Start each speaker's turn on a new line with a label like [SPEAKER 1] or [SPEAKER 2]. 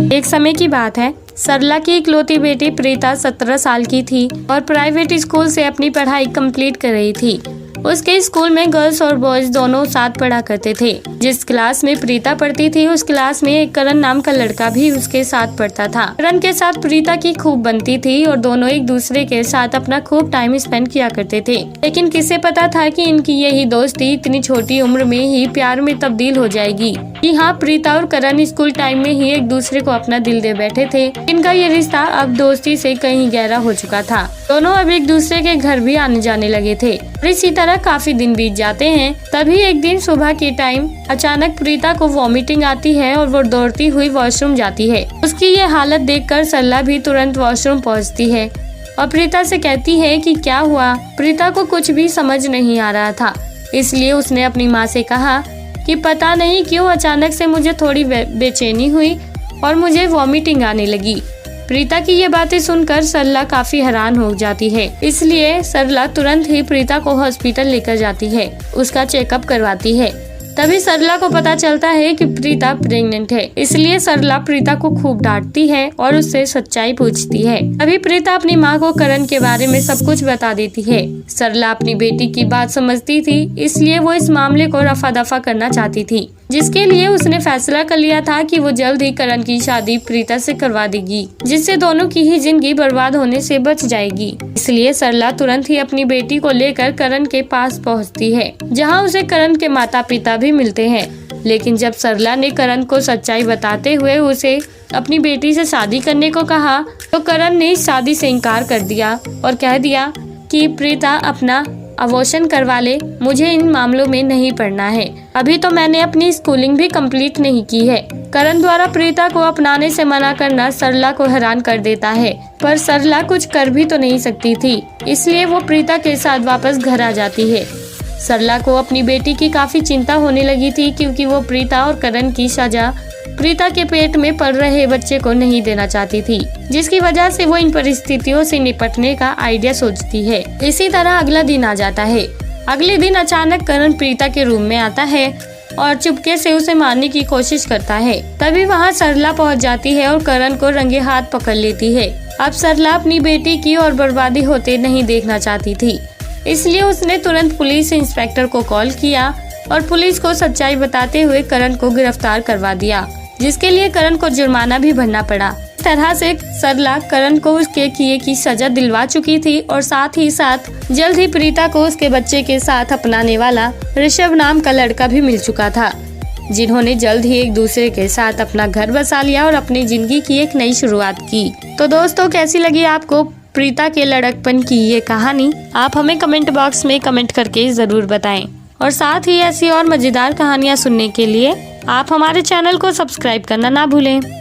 [SPEAKER 1] एक समय की बात है, सरला की इकलौती बेटी प्रीता 17 साल की थी और प्राइवेट स्कूल से अपनी पढ़ाई कंप्लीट कर रही थी। उसके स्कूल में गर्ल्स और बॉयज दोनों साथ पढ़ा करते थे। जिस क्लास में प्रीता पढ़ती थी उस क्लास में एक करण नाम का लड़का भी उसके साथ पढ़ता था। करण के साथ प्रीता की खूब बनती थी और दोनों एक दूसरे के साथ अपना खूब टाइम स्पेंड किया करते थे। लेकिन किसे पता था कि इनकी यही दोस्ती इतनी छोटी उम्र में ही प्यार में तब्दील हो जाएगी। कि हाँ, प्रीता और करण स्कूल टाइम में ही एक दूसरे को अपना दिल दे बैठे थे। इनका ये रिश्ता अब दोस्ती से कहीं गहरा हो चुका था। दोनों अब एक दूसरे के घर भी आने जाने लगे थे। इसी तरह काफी दिन बीत जाते हैं। तभी एक दिन सुबह के टाइम अचानक प्रीता को वॉमिटिंग आती है और वो दौड़ती हुई वॉशरूम जाती है। उसकी ये हालत देखकर सरला भी तुरंत वॉशरूम पहुंचती है और प्रीता से कहती है कि क्या हुआ। प्रीता को कुछ भी समझ नहीं आ रहा था, इसलिए उसने अपनी माँ से कहा कि पता नहीं क्यों अचानक से मुझे थोड़ी बेचैनी हुई और मुझे वॉमिटिंग आने लगी। प्रीता की ये बातें सुनकर सरला काफी हैरान हो जाती है, इसलिए सरला तुरंत ही प्रीता को हॉस्पिटल लेकर जाती है, उसका चेकअप करवाती है। तभी सरला को पता चलता है कि प्रीता प्रेग्नेंट है, इसलिए सरला प्रीता को खूब डांटती है और उससे सच्चाई पूछती है। अभी प्रीता अपनी माँ को करण के बारे में सब कुछ बता देती है। सरला अपनी बेटी की बात समझती थी, इसलिए वो इस मामले को रफा दफा करना चाहती थी, जिसके लिए उसने फैसला कर लिया था कि वो जल्द ही करण की शादी प्रीता से करवा देगी, जिससे दोनों की ही जिंदगी बर्बाद होने से बच जाएगी। इसलिए सरला तुरंत ही अपनी बेटी को लेकर करण के पास पहुंचती है, जहां उसे करण के माता पिता भी मिलते हैं। लेकिन जब सरला ने करण को सच्चाई बताते हुए उसे अपनी बेटी से शादी करने को कहा, तो करण ने इस शादी से इनकार कर दिया और कह दिया कि प्रीता अपना अबॉर्शन करवा ले, मुझे इन मामलों में नहीं पढ़ना है। अभी तो मैंने अपनी स्कूलिंग भी कंप्लीट नहीं की है। करण द्वारा प्रीता को अपनाने से मना करना सरला को हैरान कर देता है, पर सरला कुछ कर भी तो नहीं सकती थी, इसलिए वो प्रीता के साथ वापस घर आ जाती है। सरला को अपनी बेटी की काफी चिंता होने लगी थी, क्योंकि वो प्रीता और करण की सजा प्रीता के पेट में पल रहे बच्चे को नहीं देना चाहती थी, जिसकी वजह से वो इन परिस्थितियों से निपटने का आइडिया सोचती है। इसी तरह अगला दिन आ जाता है। अगले दिन अचानक करण प्रीता के रूम में आता है और चुपके से उसे मारने की कोशिश करता है। तभी वहाँ सरला पहुँच जाती है और करण को रंगे हाथ पकड़ लेती है। अब सरला अपनी बेटी की और बर्बादी होते नहीं देखना चाहती थी, इसलिए उसने तुरंत पुलिस इंस्पेक्टर को कॉल किया और पुलिस को सच्चाई बताते हुए करण को गिरफ्तार करवा दिया, जिसके लिए करण को जुर्माना भी भरना पड़ा। इस तरह से सरला करण को उसके किए की सजा दिलवा चुकी थी और साथ ही साथ जल्द ही प्रीता को उसके बच्चे के साथ अपनाने वाला ऋषभ नाम का लड़का भी मिल चुका था, जिन्होंने जल्द ही एक दूसरे के साथ अपना घर बसा लिया और अपनी जिंदगी की एक नई शुरुआत की। तो दोस्तों, कैसी लगी आपको प्रीता के लड़कपन की ये कहानी? आप हमें कमेंट बॉक्स में कमेंट करके जरूर बताएं और साथ ही ऐसी और मजेदार कहानियाँ सुनने के लिए आप हमारे चैनल को सब्सक्राइब करना ना भूलें।